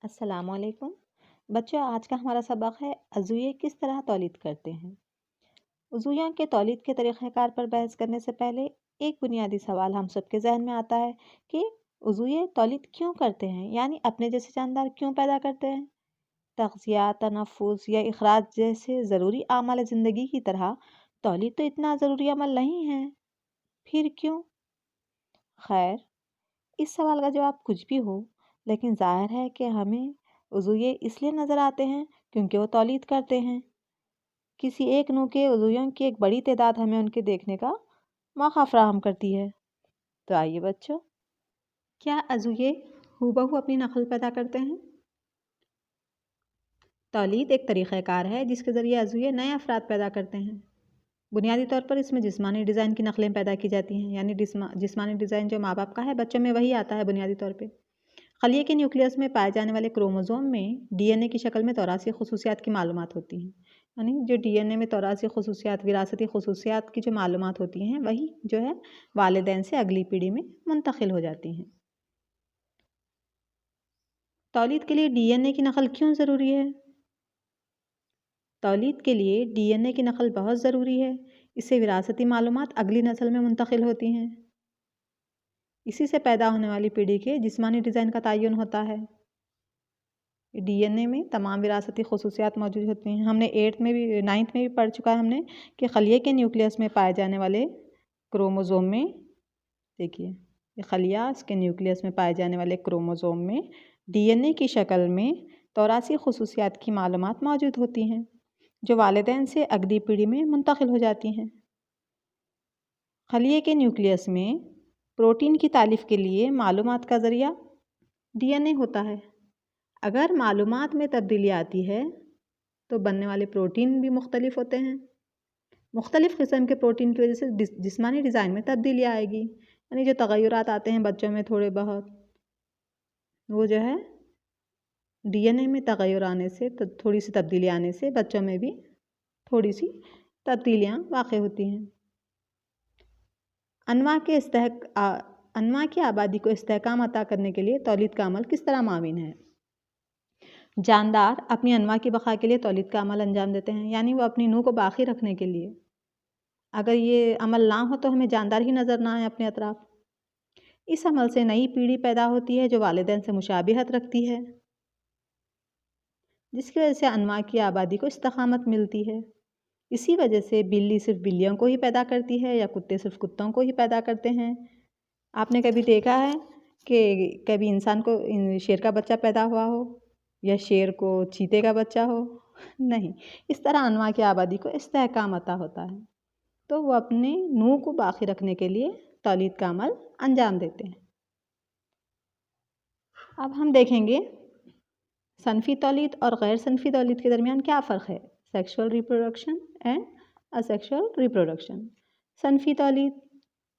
السلام علیکم بچوں، آج کا ہمارا سبق ہے عضویے کس طرح تولید کرتے ہیں۔ عضویوں کے تولید کے طریقہ کار پر بحث کرنے سے پہلے ایک بنیادی سوال ہم سب کے ذہن میں آتا ہے کہ عضویے تولید کیوں کرتے ہیں، یعنی اپنے جیسے جاندار کیوں پیدا کرتے ہیں۔ تغذیہ، تنفس یا اخراج جیسے ضروری اعمال زندگی کی طرح تولید تو اتنا ضروری عمل نہیں ہے، پھر کیوں؟ خیر، اس سوال کا جواب کچھ بھی ہو، لیکن ظاہر ہے کہ ہمیں عضویے اس لیے نظر آتے ہیں کیونکہ وہ تولید کرتے ہیں۔ کسی ایک نوع کے عضویوں کی ایک بڑی تعداد ہمیں ان کے دیکھنے کا موقع فراہم کرتی ہے۔ تو آئیے بچوں، کیا عضویے ہو اپنی نسل پیدا کرتے ہیں؟ تولید ایک طریقہ کار ہے جس کے ذریعے عضویے نئے افراد پیدا کرتے ہیں۔ بنیادی طور پر اس میں جسمانی ڈیزائن کی نقلیں پیدا کی جاتی ہیں، یعنی جسمانی ڈیزائن جو ماں باپ کا ہے بچوں میں وہی آتا ہے بنیادی طور پہ۔ خلیے کے نیوکلیس میں پائے جانے والے کروموزوم میں ڈی این اے کی شکل میں توراثی خصوصیات کی معلومات ہوتی ہیں، یعنی جو ڈی این اے میں توراثی خصوصیات، وراثتی خصوصیات کی جو معلومات ہوتی ہیں وہی جو ہے والدین سے اگلی پیڑھی میں منتقل ہو جاتی ہیں۔ تولید کے لیے ڈی این اے کی نقل کیوں ضروری ہے؟ تولید کے لیے ڈی این اے کی نقل بہت ضروری ہے، اس سے وراثتی معلومات اگلی نسل میں منتقل ہوتی ہیں۔ اسی سے پیدا ہونے والی پیڑھی کے جسمانی ڈیزائن کا تعین ہوتا ہے۔ ڈی این اے میں تمام وراثتی خصوصیات موجود ہوتی ہیں۔ ہم نے 9th میں بھی پڑھ چکا ہے کہ خلیے کے نیوکلیس میں پائے جانے والے کروموزوم میں، دیکھیے یہ خلیہ اس کے نیوکلیس میں پائے جانے والے کروموزوم میں ڈی این اے کی شکل میں توراثی خصوصیات کی معلومات موجود ہوتی ہیں جو والدین سے اگلی پیڑھی میں منتقل ہو جاتی ہیں۔ خلیے کے نیوکلیس میں پروٹین کی تالیف کے لیے معلومات کا ذریعہ ڈی این اے ہوتا ہے۔ اگر معلومات میں تبدیلی آتی ہے تو بننے والے پروٹین بھی مختلف ہوتے ہیں۔ مختلف قسم کے پروٹین کی وجہ سے جسمانی ڈیزائن میں تبدیلی آئے گی، یعنی جو تغیرات آتے ہیں بچوں میں تھوڑے بہت، وہ جو ہے ڈی این اے میں تغیر آنے سے، تھوڑی سی تبدیلی آنے سے بچوں میں بھی تھوڑی سی تبدیلیاں واقع ہوتی ہیں۔ انواع کی آبادی کو استحکام عطا کرنے کے لیے تولید کا عمل کس طرح معاون ہے؟ جاندار اپنی انواع کی بقا کے لیے تولید کا عمل انجام دیتے ہیں، یعنی وہ اپنی نوع کو باقی رکھنے کے لیے۔ اگر یہ عمل نہ ہو تو ہمیں جاندار ہی نظر نہ آئے اپنے اطراف۔ اس عمل سے نئی پیڑھی پیدا ہوتی ہے جو والدین سے مشابہت رکھتی ہے، جس کی وجہ سے انواع کی آبادی کو استقامت ملتی ہے۔ اسی وجہ سے بلی صرف بلیوں کو ہی پیدا کرتی ہے یا کتے صرف کتوں کو ہی پیدا کرتے ہیں۔ آپ نے کبھی دیکھا ہے کہ کبھی انسان کو شیر کا بچہ پیدا ہوا ہو یا شیر کو چیتے کا بچہ ہو؟ نہیں، اس طرح انواع کی آبادی کو استحکام عطا ہوتا ہے، تو وہ اپنے نوع کو باقی رکھنے کے لیے تولید کا عمل انجام دیتے ہیں۔ اب ہم دیکھیں گے صنفی تولید اور غیر صنفی تولید کے درمیان کیا فرق ہے؟ Sexual reproduction and asexual reproduction. صنفی تولید،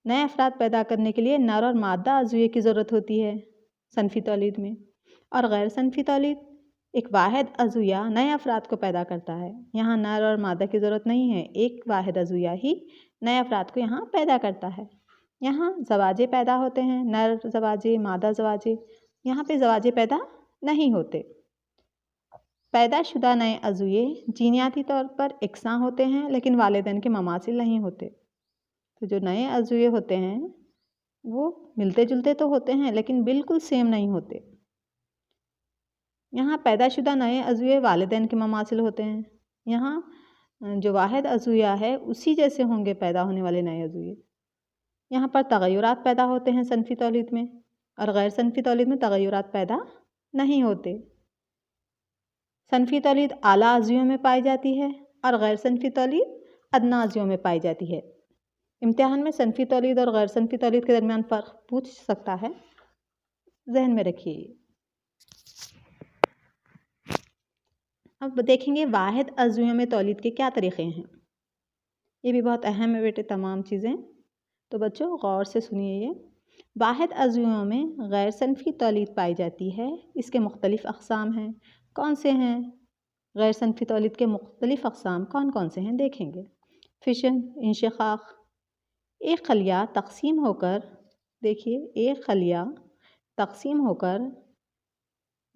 نئے افراد پیدا کرنے کے لیے نر اور مادہ عضویے کی ضرورت ہوتی ہے صنفی تولید میں، اور غیر صنفی تولید ایک واحد عضویہ نئے افراد کو پیدا کرتا ہے۔ یہاں نر اور مادہ کی ضرورت نہیں ہے، ایک واحد عضویہ ہی نئے افراد کو یہاں پیدا کرتا ہے۔ یہاں زواجے پیدا ہوتے ہیں، نر زواجے، مادہ زواجے، یہاں پہ زواجے پیدا نہیں ہوتے۔ پیدا شدہ نئے عضویے جینیاتی طور پر یکساں ہوتے ہیں لیکن والدین کے مماثل نہیں ہوتے۔ تو جو نئے عضویے ہوتے ہیں وہ ملتے جلتے تو ہوتے ہیں لیکن بالکل سیم نہیں ہوتے۔ یہاں پیدا شدہ نئے عضویے والدین کے مماثل ہوتے ہیں، یہاں جو واحد عضویہ ہے اسی جیسے ہوں گے پیدا ہونے والے نئے عضویے۔ یہاں پر تغیرات پیدا ہوتے ہیں صنفی تولید میں، اور غیر صنفی تولید میں تغیرات پیدا نہیں ہوتے۔ صنفی تولید اعلیٰ عضویوں میں پائی جاتی ہے اور غیر صنفی تولید ادنیٰ عضویوں میں پائی جاتی ہے۔ امتحان میں صنفی تولید اور غیر صنفی تولید کے درمیان فرق پوچھ سکتا ہے، ذہن میں رکھیے۔ اب دیکھیں گے واحد عضویوں میں تولید کے کیا طریقے ہیں۔ یہ بھی بہت اہم ہے بیٹے تمام چیزیں، تو بچوں غور سے سنیے۔ یہ واحد عضویوں میں غیر صنفی تولید پائی جاتی ہے، اس کے مختلف اقسام ہیں۔ کون سے ہیں غیر صنفی تولید کے مختلف اقسام؟ کون کون سے ہیں دیکھیں گے۔ فشن، انشقاق، ایک خلیہ تقسیم ہو کر، دیکھیے ایک خلیہ تقسیم ہو کر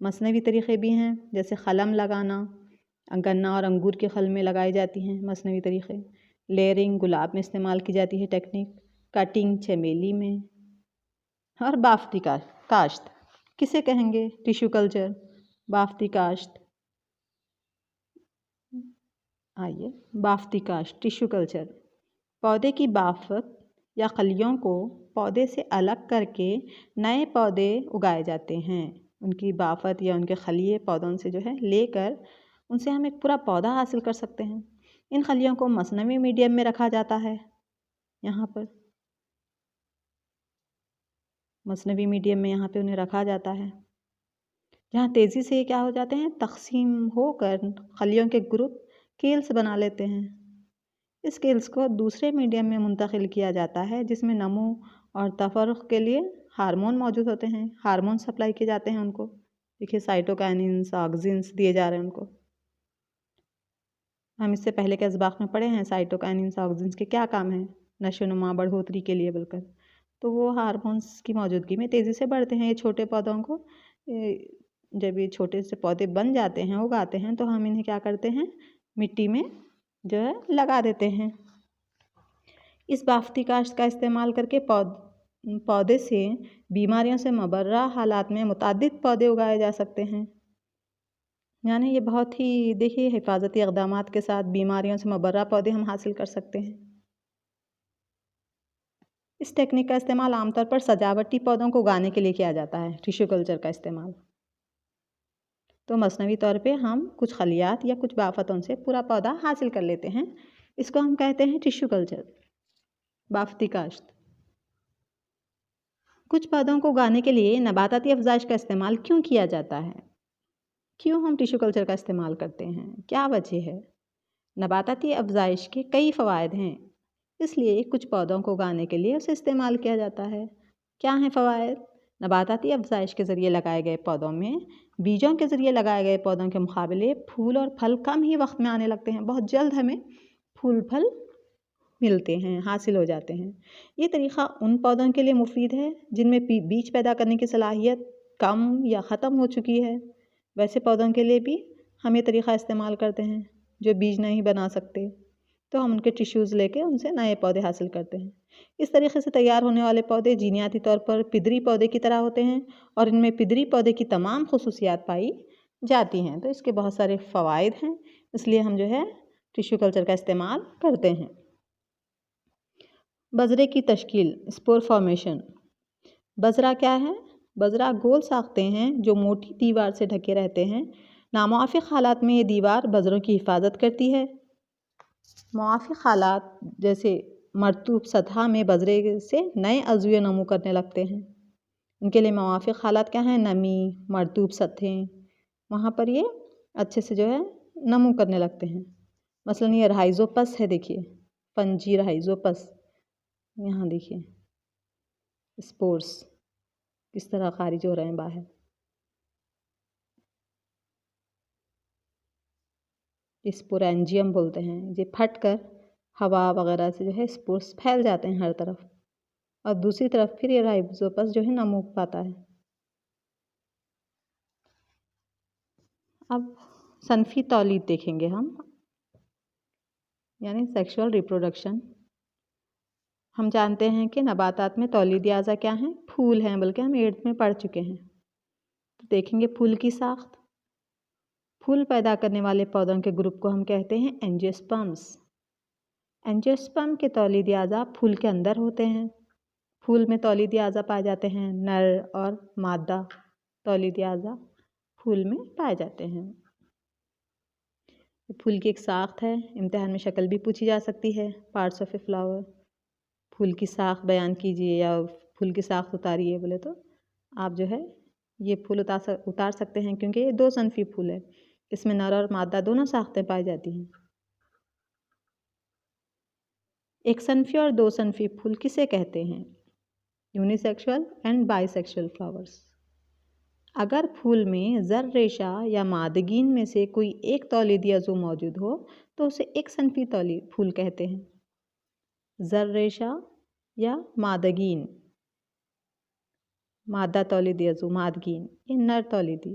مصنوعی طریقے بھی ہیں، جیسے قلم لگانا، گنا اور انگور کے خل میں لگائی جاتی ہیں مصنوعی طریقے، لیئرنگ گلاب میں استعمال کی جاتی ہے ٹیکنیک، کٹنگ چمیلی میں، اور بافتی کاشت کسے کہیں گے؟ ٹیشو کلچر، بافتی کاشت، آئیے بافتی کاشت ٹیشو کلچر، پودے کی بافت یا کلیوں کو پودے سے الگ کر کے نئے پودے اگائے جاتے ہیں۔ ان کی بافت یا ان کے خلیے پودوں سے جو ہے لے کر ان سے ہم ایک پورا پودا حاصل کر سکتے ہیں۔ ان خلیوں کو مصنوعی میڈیم میں رکھا جاتا ہے، یہاں پر مصنوعی میڈیم میں یہاں پہ انہیں رکھا جاتا ہے، جہاں تیزی سے کیا ہو جاتے ہیں، تقسیم ہو کر خلیوں کے گروپ کیلس بنا لیتے ہیں۔ اس کیلس کو دوسرے میڈیم میں منتقل کیا جاتا ہے جس میں نمو اور تفرق کے لیے ہارمون موجود ہوتے ہیں، ہارمون سپلائی کیے جاتے ہیں ان کو، دیکھیے سائٹوکائننس، آکسینس دیے جا رہے ہیں ان کو۔ ہم اس سے پہلے کے اسباق میں پڑھے ہیں سائٹوکائننس آکسینس کے کیا کام ہیں، نشو و نما بڑھوتری کے لیے بول کر، تو وہ ہارمونس کی موجودگی میں تیزی سے بڑھتے ہیں۔ یہ چھوٹے پودوں کو جب یہ چھوٹے سے پودے بن جاتے ہیں، اگاتے ہیں، تو ہم انہیں کیا کرتے ہیں، مٹی میں جو ہے لگا دیتے ہیں۔ اس بافتی کاشت کا استعمال کر کے پودے سے بیماریوں سے مبرہ حالات میں متعدد پودے اگائے جا سکتے ہیں، یعنی یہ بہت ہی دیکھیے حفاظتی اقدامات کے ساتھ بیماریوں سے مبرہ پودے ہم حاصل کر سکتے ہیں۔ اس ٹیکنیک کا استعمال عام طور پر سجاوٹی پودوں کو اگانے کے لیے کیا جاتا ہے، ٹیشو کلچر کا استعمال۔ تو مصنوعی طور پہ ہم کچھ خلیات یا کچھ بافتوں سے پورا پودا حاصل کر لیتے ہیں، اس کو ہم کہتے ہیں ٹیشو کلچر، بافتی کاشت۔ کچھ پودوں کو اگانے کے لیے نباتاتی افزائش کا استعمال کیوں کیا جاتا ہے؟ کیوں ہم ٹیشو کلچر کا استعمال کرتے ہیں؟ کیا وجہ ہے؟ نباتاتی افزائش کے کئی فوائد ہیں، اس لیے کچھ پودوں کو اگانے کے لیے اسے استعمال کیا جاتا ہے۔ کیا ہیں فوائد؟ نباتاتی افزائش کے ذریعے لگائے گئے پودوں میں بیجوں کے ذریعے لگائے گئے پودوں کے مقابلے پھول اور پھل کم ہی وقت میں آنے لگتے ہیں، بہت جلد ہمیں پھول پھل ملتے ہیں، حاصل ہو جاتے ہیں۔ یہ طریقہ ان پودوں کے لیے مفید ہے جن میں بیج پیدا کرنے کی صلاحیت کم یا ختم ہو چکی ہے۔ ویسے پودوں کے لیے بھی ہم یہ طریقہ استعمال کرتے ہیں جو بیج نہیں بنا سکتے، تو ہم ان کے ٹیشوز لے کے ان سے نئے پودے حاصل کرتے ہیں۔ اس طریقے سے تیار ہونے والے پودے جینیاتی طور پر پدری پودے کی طرح ہوتے ہیں اور ان میں پدری پودے کی تمام خصوصیات پائی جاتی ہیں، تو اس کے بہت سارے فوائد ہیں، اس لیے ہم جو ہے ٹیشو کلچر کا استعمال کرتے ہیں۔ بذرے کی تشکیل، اسپور فارمیشن۔ بذرہ کیا ہے؟ بذرہ گول ساختیں ہیں جو موٹی دیوار سے ڈھکے رہتے ہیں۔ ناموافق حالات میں یہ دیوار بذروں کی حفاظت کرتی ہے۔ موافق حالات جیسے مرطوب سطح میں بذرے سے نئے عضوے نمو کرنے لگتے ہیں۔ ان کے لیے موافق حالات کیا ہیں؟ نمی، مرطوب سطحیں، وہاں پر یہ اچھے سے جو ہے نمو کرنے لگتے ہیں۔ مثلاً یہ رہائزوپس ہے، دیکھیے فنجی رہائزوپس، یہاں دیکھیے اسپورس کس طرح خارج ہو رہے ہیں باہر۔ اسپورینجیم بولتے ہیں، یہ پھٹ کر ہوا وغیرہ سے جو ہے اسپورس پھیل جاتے ہیں ہر طرف، اور دوسری طرف پھر یہ رائزوپس جو ہے نمو پاتا ہے۔ اب صنفی تولید دیکھیں گے ہم، یعنی سیکشول ریپروڈکشن۔ ہم جانتے ہیں کہ نباتات میں تولیدی اعضاء کیا ہیں؟ پھول ہیں، بلکہ ہم 8th میں پڑھ چکے ہیں۔ تو دیکھیں گے پھول کی ساخت۔ پھول پیدا کرنے والے پودوں کے گروپ کو ہم کہتے ہیں اینجیوسپرمس۔ اینجیوسپرم کے تولیدی اعضاء پھول کے اندر ہوتے ہیں۔ پھول میں تولیدی اعضاء پائے جاتے ہیں، نر اور مادہ تولیدی اعضاء پھول میں پائے جاتے ہیں۔ پھول کی ایک ساخت ہے، امتحان میں شکل بھی پوچھی جا سکتی ہے، پارٹس آف اے فلاور۔ پھول کی ساخت بیان کیجئے یا پھول کی ساخت اتاریے بولے تو آپ جو ہے یہ پھول اتار سکتے ہیں، کیونکہ یہ 2 صنفی پھول ہے، اس میں نر اور مادہ دونوں ساختیں پائی جاتی ہیں۔ ایک صنفی اور 2 صنفی پھول کسے کہتے ہیں؟ Uni sexual and by sexual flowers. اگر پھول میں زر ریشہ یا مادگین میں سے کوئی ایک تولیدی عضو موجود ہو تو اسے ایک صنفی پھول کہتے ہیں۔ زر ریشہ یا مادگین، مادہ تولیدی عضو، مادگین، یہ نر تولیدی،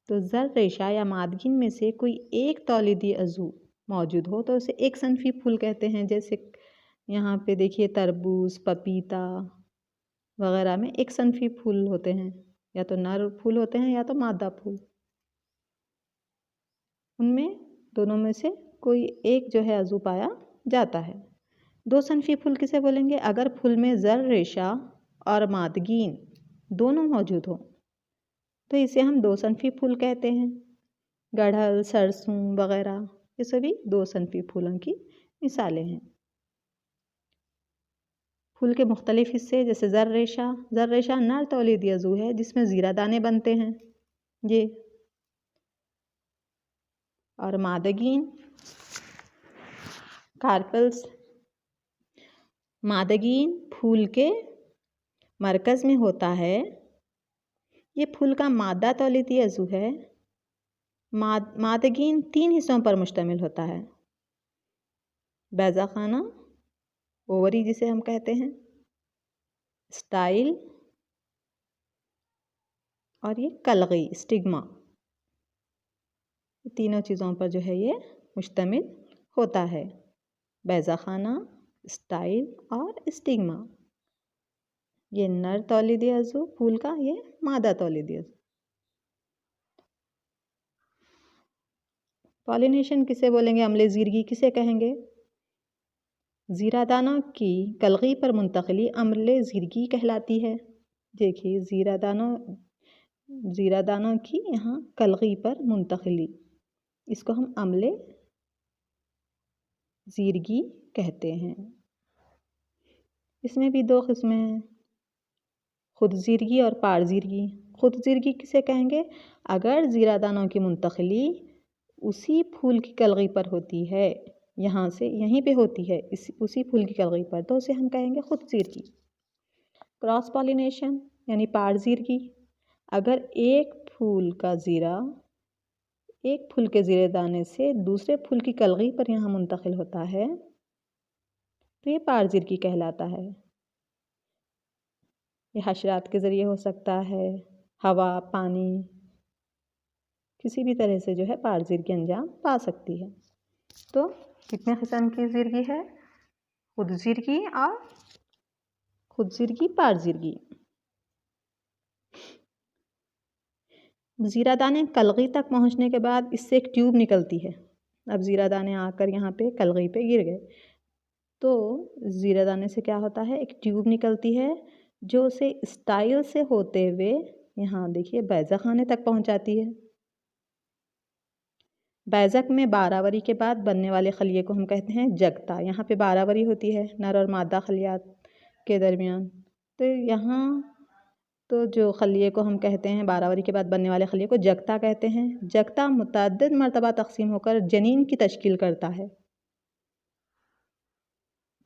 تو زر ریشہ یا مادگین میں سے کوئی ایک تولیدی عضو موجود ہو تو اسے ایک صنفی پھول کہتے ہیں. جیسے یہاں پہ دیکھیے تربوز، پپیتا وغیرہ میں ایک صنفی پھول ہوتے ہیں، یا تو نر پھول ہوتے ہیں یا تو مادہ پھول. ان میں دونوں میں سے کوئی ایک جو ہے عضو پایا جاتا ہے. دو صنفی پھول کسے بولیں گے؟ اگر پھول میں زر ریشہ اور مادگین دونوں موجود ہوں تو اسے ہم دو صنفی پھول کہتے ہیں. گڑھل، سرسوں وغیرہ یہ سبھی دو صنفی پھولوں کی مثالیں ہیں. پھول کے مختلف حصے جیسے زر ریشہ نر تولیدی عضو ہے جس میں زیرہ دانے بنتے ہیں یہ. اور مادگین کارپلز، مادگین پھول کے مرکز میں ہوتا ہے. یہ پھول کا مادہ تولیدی عضو ہے. مادگین 3 حصوں پر مشتمل ہوتا ہے: بیضہ خانہ، اووری جسے ہم کہتے ہیں، اسٹائل اور یہ کلغی اسٹگما. تینوں چیزوں پر جو ہے یہ مشتمل ہوتا ہے: بیضہ خانہ، اسٹائل اور اسٹگما. یہ نر تولیدی عضو پھول کا، یہ مادہ تولیدی عضو. پالینیشن کسے بولیں گے؟ عمل زیرگی کسے کہیں گے؟ زیرہ دانوں کی کلغی پر منتقلی عمل زیرگی کہلاتی ہے. دیکھیے زیرہ دانوں کی یہاں کلغی پر منتقلی، اس کو ہم عمل زیرگی کہتے ہیں. اس میں بھی 2 قسمیں ہیں: خود زیرگی اور پار زیرگی. خود زیرگی کسے کہیں گے؟ اگر زیرہ دانوں کی منتقلی اسی پھول کی کلغی پر ہوتی ہے، یہاں سے یہیں پہ ہوتی ہے اسی پھول کی کلغی پر، تو اسے ہم کہیں گے خود زیرگی. کراس پالینیشن یعنی پار زیرگی. اگر ایک پھول کے زیرہ دانے سے دوسرے پھول کی کلغی پر یہاں منتقل ہوتا ہے تو یہ پار زیرگی کہلاتا ہے. یہ حشرات کے ذریعے ہو سکتا ہے، ہوا، پانی، کسی بھی طرح سے جو ہے پار زیرگی انجام پا سکتی ہے. تو کتنے قسم کی زیرگی ہے؟ خود زیرگی اور خود زیرگی، پار زیرگی. زیرہ دانے کلغی تک پہنچنے کے بعد اس سے ایک ٹیوب نکلتی ہے. اب زیرہ دانے آ کر یہاں پہ کلغی پہ گر گئے تو زیرہ دانے سے کیا ہوتا ہے؟ ایک ٹیوب نکلتی ہے جو اسے اسٹائل سے ہوتے ہوئے یہاں دیکھیے بیضہ خانے تک پہنچاتی ہے. بیضک میں 12 وری کے بعد بننے والے خلیے کو ہم کہتے ہیں جگتا. یہاں پہ 12 وری ہوتی ہے نر اور مادہ خلیات کے درمیان. تو یہاں تو جو خلیے کو ہم کہتے ہیں 12 وری کے بعد بننے والے خلیے کو جگتا کہتے ہیں. جگتا متعدد مرتبہ تقسیم ہو کر جنین کی تشکیل کرتا ہے.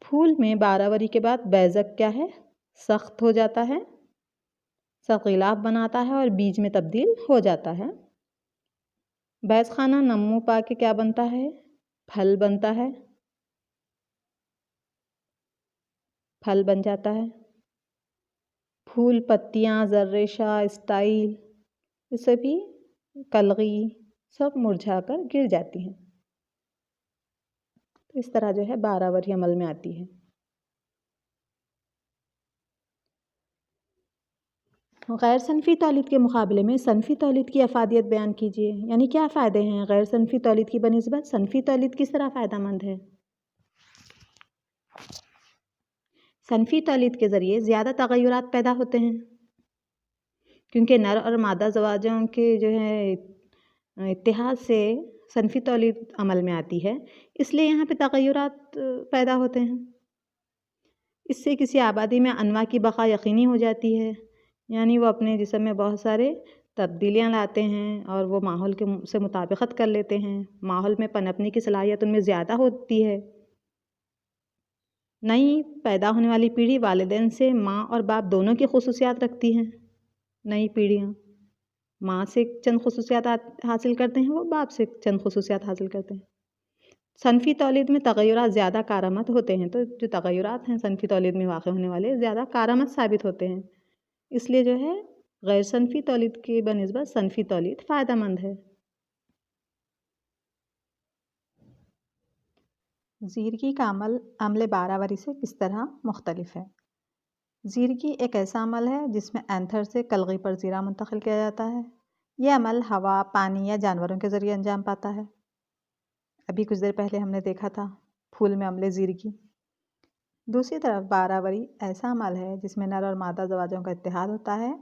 پھول میں 12 وری کے بعد بیضک کیا ہے؟ سخت ہو جاتا ہے، سخت غلاف بناتا ہے اور بیج میں تبدیل ہو جاتا ہے. بیض خانہ نمو پا کے کیا بنتا ہے؟ پھل بنتا ہے، پھل بن جاتا ہے. پھول، پتیاں، زر ریشہ، اسٹائل یہ سبھی کلغی سب مرجھا کر گر جاتی ہیں. اس طرح جو ہے 12 وری عمل میں آتی ہے. غیر صنفی تولید کے مقابلے میں صنفی تولید کی افادیت بیان کیجیے. یعنی کیا فائدے ہیں غیر صنفی تولید کی بنسبت صنفی تولید کس طرح فائدہ مند ہے؟ صنفی تولید کے ذریعے زیادہ تغیرات پیدا ہوتے ہیں کیونکہ نر اور مادہ زواجوں کے جو ہے اتحاد سے صنفی تولید عمل میں آتی ہے، اس لیے یہاں پہ تغیرات پیدا ہوتے ہیں. اس سے کسی آبادی میں انواع کی بقا یقینی ہو جاتی ہے. یعنی وہ اپنے جسم میں بہت سارے تبدیلیاں لاتے ہیں اور وہ ماحول سے مطابقت کر لیتے ہیں. ماحول میں پنپنے کی صلاحیت ان میں زیادہ ہوتی ہے. نئی پیدا ہونے والی پیڑھی والدین سے ماں اور باپ دونوں کی خصوصیات رکھتی ہیں. نئی پیڑھیاں ماں سے چند خصوصیات حاصل کرتے ہیں، وہ باپ سے چند خصوصیات حاصل کرتے ہیں. صنفی تولید میں تغیرات زیادہ کارآمد ہوتے ہیں، تو جو تغیرات ہیں صنفی تولید میں واقع ہونے والے زیادہ کارآمد ثابت ہوتے ہیں. اس لیے جو ہے غیر صنفی تولید کے بنسبت صنفی تولید فائدہ مند ہے۔ زیرگی کا عمل عمل باراوری سے کس طرح مختلف ہے؟ زیرگی ایک ایسا عمل ہے جس میں اینتھر سے کلغی پر زیرہ منتقل کیا جاتا ہے۔ یہ عمل ہوا، پانی یا جانوروں کے ذریعے انجام پاتا ہے۔ ابھی کچھ دیر پہلے ہم نے دیکھا تھا پھول میں عمل زیرگی۔ دوسری طرف باراوری ایسا عمل ہے جس میں نر اور مادہ زواجوں کا اتحاد ہوتا ہے۔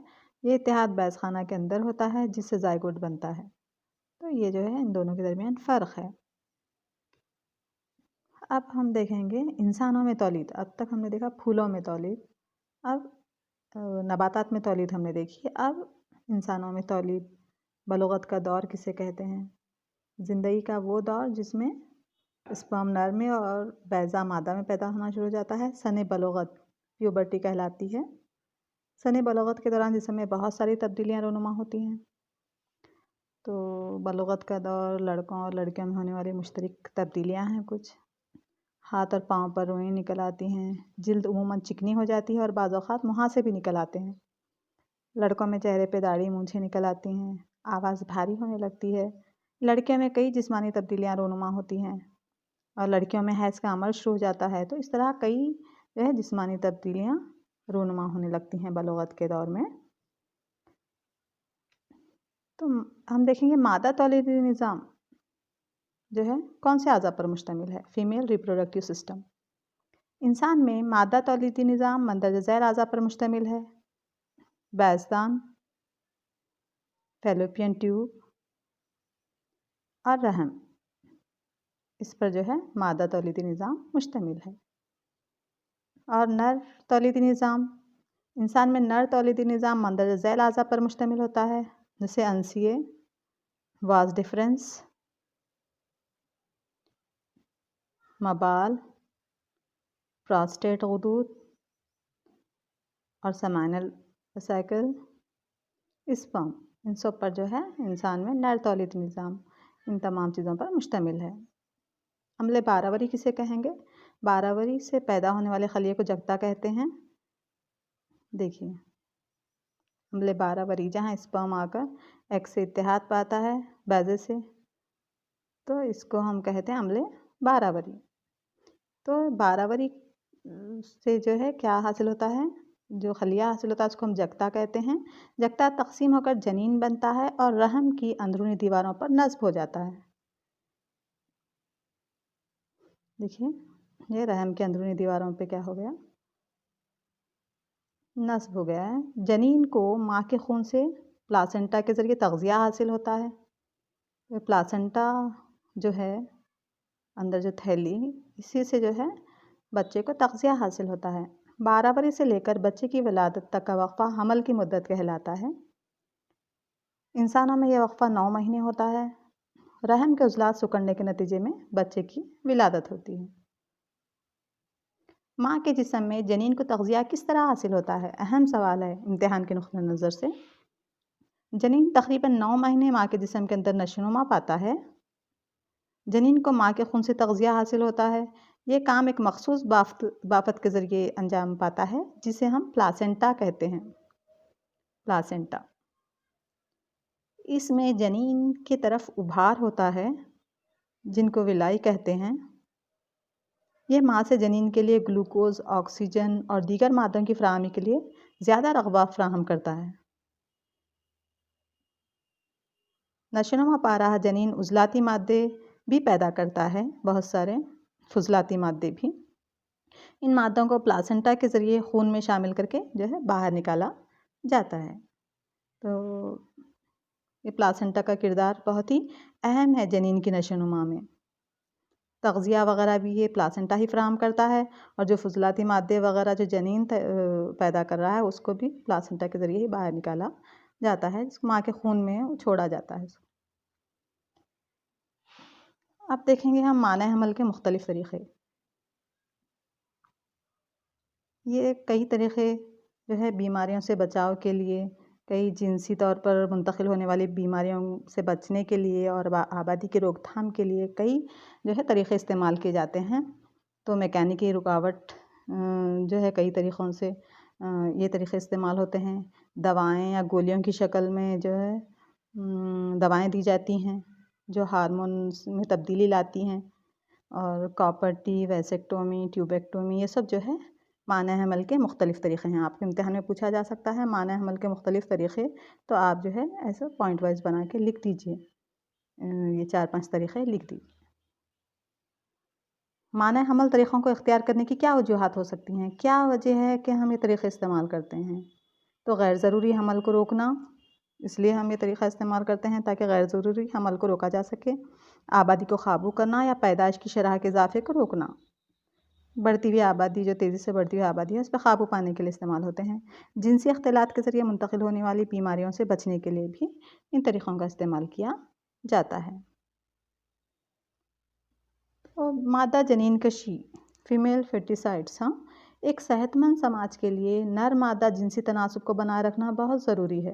یہ اتحاد بیض خانہ کے اندر ہوتا ہے جس سے زائگوٹ بنتا ہے۔ تو یہ جو ہے ان دونوں کے درمیان فرق ہے۔ اب ہم دیکھیں گے انسانوں میں تولید۔ اب تک ہم نے دیکھا پھولوں میں تولید، اب نباتات میں تولید ہم نے دیکھی، اب انسانوں میں تولید۔ بلوغت کا دور کسے کہتے ہیں؟ زندگی کا وہ دور جس میں اسپرم نر میں اور بیضہ مادہ میں پیدا ہونا شروع ہو جاتا ہے۔ سن بلوغت پیوبرٹی کہلاتی ہے۔ سن بلوغت کے دوران جسم میں بہت ساری تبدیلیاں رونما ہوتی ہیں۔ تو بلوغت کا دور لڑکوں اور لڑکیوں میں ہونے والی مشترک تبدیلیاں ہیں کچھ۔ ہاتھ اور پاؤں پر روئیں نکل آتی ہیں، جلد عموماً چکنی ہو جاتی ہے اور بعض اوقات مہاسے بھی نکل آتے ہیں۔ لڑکوں میں چہرے پہ داڑھی مونچھیں نکل آتی ہیں، آواز بھاری ہونے لگتی ہے۔ لڑکیوں میں کئی جسمانی تبدیلیاں رونما ہوتی ہیں اور لڑکیوں میں حیض کا عمل شروع ہو جاتا ہے۔ تو اس طرح کئی جو ہے جسمانی تبدیلیاں رونما ہونے لگتی ہیں بلوغت کے دور میں۔ تو ہم دیکھیں گے مادہ تولیدی نظام جو ہے کون سے اعضاء پر مشتمل ہے؟ Female reproductive system. انسان میں مادہ تولیدی نظام مندرجہ ذیل اعضاء پر مشتمل ہے: بیضدان، فیلوپین ٹیوب اور رحم۔ اس پر جو ہے مادہ تولیدی نظام مشتمل ہے۔ اور نر تولیدی نظام، انسان میں نر تولیدی نظام مندرجہ ذیل اعضاء پر مشتمل ہوتا ہے جیسے انسیے، واز ڈفرنس، مبال، پراسٹیٹ غدود اور سمائنل ویسیکل، اسپرم۔ ان سب پر جو ہے انسان میں نر تولیدی نظام ان تمام چیزوں پر مشتمل ہے۔ عمل باراوری کسے کہیں گے؟ باراوری سے پیدا ہونے والے خلیے کو جگتا کہتے ہیں۔ دیکھیے عمل باراوری جہاں اسپرم آ کر ایگ سے اتحاد پاتا ہے بیضے سے، تو اس کو ہم کہتے ہیں عمل باراوری۔ تو باراوری سے جو ہے کیا حاصل ہوتا ہے؟ جو خلیہ حاصل ہوتا ہے اس کو ہم جگتا کہتے ہیں۔ جگتا تقسیم ہو کر جنین بنتا ہے اور رحم کی اندرونی دیواروں پر نصب ہو جاتا ہے۔ دیکھیے یہ رحم کے اندرونی دیواروں پہ کیا ہو گیا؟ نصب ہو گیا ہے۔ جنین کو ماں کے خون سے پلاسنٹا کے ذریعے تغذیہ حاصل ہوتا ہے۔ پلاسنٹا جو ہے اندر جو تھیلی، اسی سے جو ہے بچے کو تغذیہ حاصل ہوتا ہے۔ باراوری سے لے کر بچے کی ولادت تک کا وقفہ حمل کی مدت کہلاتا ہے۔ انسانوں میں یہ وقفہ 9 مہینے ہوتا ہے۔ رحم کے عضلات سکڑنے کے نتیجے میں بچے کی ولادت ہوتی ہے۔ ماں کے جسم میں جنین کو تغذیہ کس طرح حاصل ہوتا ہے؟ اہم سوال ہے امتحان کے نقطہ نظر سے۔ جنین تقریباً 9 مہینے ماں کے جسم کے اندر نشوونما پاتا ہے۔ جنین کو ماں کے خون سے تغذیہ حاصل ہوتا ہے۔ یہ کام ایک مخصوص بافت کے ذریعے انجام پاتا ہے جسے ہم پلاسنٹا کہتے ہیں۔ پلاسنٹا، اس میں جنین کی طرف ابھار ہوتا ہے جن کو ولائی کہتے ہیں۔ یہ ماں سے جنین کے لیے گلوکوز، آکسیجن اور دیگر مادوں کی فراہمی کے لیے زیادہ رغبہ فراہم کرتا ہے۔ نشوونما پا رہا جنین عضلاتی مادے بھی پیدا کرتا ہے، بہت سارے فضلاتی مادے بھی۔ ان مادوں کو پلاسنٹا کے ذریعے خون میں شامل کر کے جو ہے باہر نکالا جاتا ہے۔ تو یہ پلاسنٹا کا کردار بہت ہی اہم ہے جنین کی نشوونما میں۔ تغذیہ وغیرہ بھی یہ پلاسنٹا ہی فراہم کرتا ہے اور جو فضلاتی مادے وغیرہ جو جنین پیدا کر رہا ہے اس کو بھی پلاسنٹا کے ذریعے ہی باہر نکالا جاتا ہے، جس کو ماں کے خون میں چھوڑا جاتا ہے۔ اب دیکھیں گے ہم مانع حمل کے مختلف طریقے۔ یہ کئی طریقے جو ہے بیماریوں سے بچاؤ کے لیے، کئی جنسی طور پر منتقل ہونے والی بیماریوں سے بچنے کے لیے اور آبادی کی روک تھام کے لیے کئی جو ہے طریقے استعمال کیے جاتے ہیں۔ تو میکینکی رکاوٹ جو ہے کئی طریقوں سے یہ طریقے استعمال ہوتے ہیں۔ دوائیں یا گولیوں کی شکل میں جو ہے دوائیں دی جاتی ہیں جو ہارمونس میں تبدیلی لاتی ہیں، اور کاپر ٹی، ویسیکٹومی، ٹیوبیکٹومی، یہ سب جو ہے مانع حمل کے مختلف طریقے ہیں۔ آپ کے امتحان میں پوچھا جا سکتا ہے مانع حمل کے مختلف طریقے، تو آپ جو ہے ایسا پوائنٹ وائز بنا کے لکھ دیجئے، یہ 4-5 طریقے لکھ دیجئے۔ مانع حمل طریقوں کو اختیار کرنے کی کیا وجوہات ہو سکتی ہیں؟ کیا وجہ ہے کہ ہم یہ طریقے استعمال کرتے ہیں؟ تو غیر ضروری حمل کو روکنا، اس لیے ہم یہ طریقہ استعمال کرتے ہیں تاکہ غیر ضروری حمل کو روکا جا سکے۔ آبادی کو قابو کرنا یا پیدائش کی شرح کے اضافے کو روکنا۔ بڑھتی ہوئی آبادی، جو تیزی سے بڑھتی ہوئی آبادی ہے، اس پہ قابو پانے کے لیے استعمال ہوتے ہیں۔ جنسی اختلاط کے ذریعے منتقل ہونے والی بیماریوں سے بچنے کے لیے بھی ان طریقوں کا استعمال کیا جاتا ہے۔ تو مادہ جنین کشی، فیمیل فیٹیسائڈس، ایک صحت مند سماج کے لیے نر مادہ جنسی تناسب کو بنائے رکھنا بہت ضروری ہے۔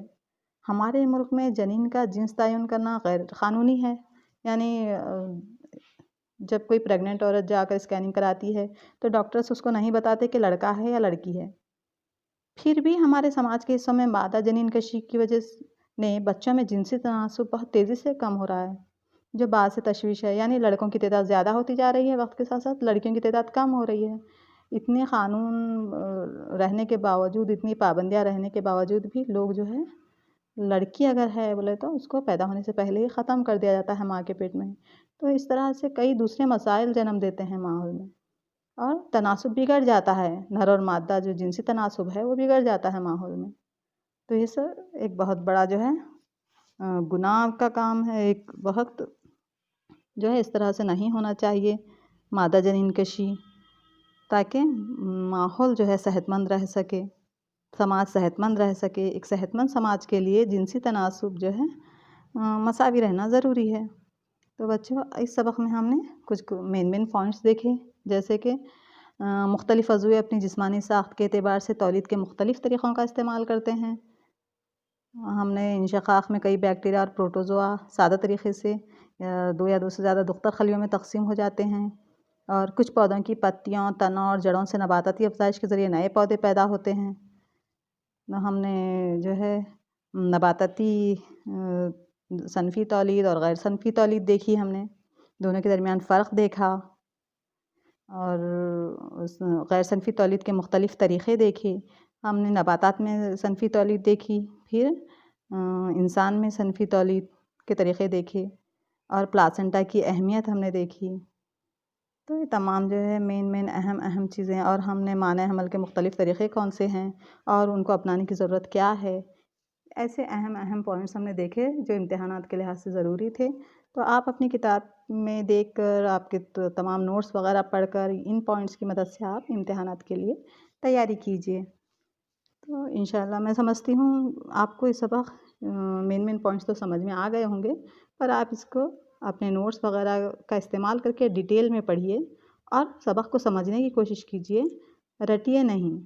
ہمارے ملک میں جنین کا جنس تعین کرنا غیر قانونی ہے، یعنی جب کوئی پریگننٹ عورت جا کر اسکیننگ کراتی ہے تو ڈاکٹرز اس کو نہیں بتاتے کہ لڑکا ہے یا لڑکی ہے۔ پھر بھی ہمارے سماج کے حصوں میں مادہ جنین کشی کی وجہ نے بچوں میں جنسی تناسب بہت تیزی سے کم ہو رہا ہے، جو باعث تشویش ہے۔ یعنی لڑکوں کی تعداد زیادہ ہوتی جا رہی ہے وقت کے ساتھ ساتھ، لڑکیوں کی تعداد کم ہو رہی ہے۔ اتنے قانون رہنے کے باوجود، اتنی پابندیاں رہنے کے باوجود بھی لوگ جو ہے، لڑکی اگر ہے بولے تو اس کو پیدا ہونے سے پہلے ہی ختم کر دیا جاتا ہے ماں کے پیٹ میں۔ تو اس طرح سے کئی دوسرے مسائل جنم دیتے ہیں ماحول میں، اور تناسب بگڑ جاتا ہے، نر اور مادہ جو جنسی تناسب ہے وہ بگڑ جاتا ہے ماحول میں۔ تو یہ سب ایک بہت بڑا جو ہے گناہ کا کام ہے، ایک بہت جو ہے اس طرح سے نہیں ہونا چاہیے مادہ جنین کشی، تاکہ ماحول جو ہے صحت مند رہ سکے، سماج صحت مند رہ سکے۔ ایک صحت مند سماج کے لیے جنسی تناسب جو ہے مساوی رہنا ضروری ہے۔ تو بچوں، اس سبق میں ہم نے کچھ مین پوائنٹس دیکھے، جیسے کہ مختلف عضوے اپنی جسمانی ساخت کے اعتبار سے تولید کے مختلف طریقوں کا استعمال کرتے ہیں۔ ہم نے انشقاق میں کئی بیکٹیریا اور پروٹوزوا سادہ طریقے سے 2 یا 2 سے زیادہ دختر خلیوں میں تقسیم ہو جاتے ہیں، اور کچھ پودوں کی پتیوں، تنوں اور جڑوں سے نباتاتی افزائش کے ذریعے نئے پودے پیدا ہوتے ہیں۔ ہم نے جو ہے نباتاتی صنفی تولید اور غیر صنفی تولید دیکھی، ہم نے دونوں کے درمیان فرق دیکھا، اور غیر صنفی تولید کے مختلف طریقے دیکھے۔ ہم نے نباتات میں صنفی تولید دیکھی، پھر انسان میں صنفی تولید کے طریقے دیکھے، اور پلاسنٹا کی اہمیت ہم نے دیکھی۔ تو یہ تمام جو ہے مین اہم چیزیں، اور ہم نے مانع حمل کے مختلف طریقے کون سے ہیں اور ان کو اپنانے کی ضرورت کیا ہے، ایسے اہم پوائنٹس ہم نے دیکھے جو امتحانات کے لحاظ سے ضروری تھے۔ تو آپ اپنی کتاب میں دیکھ کر، آپ کے تمام نوٹس وغیرہ پڑھ کر، ان پوائنٹس کی مدد سے آپ امتحانات کے لیے تیاری کیجئے۔ تو انشاءاللہ میں سمجھتی ہوں آپ کو یہ سبق مین پوائنٹس تو سمجھ میں آ گئے ہوں گے، پر آپ اس کو اپنے نوٹس وغیرہ کا استعمال کر کے ڈیٹیل میں پڑھیے اور سبق کو سمجھنے کی کوشش کیجئے، رٹیے نہیں۔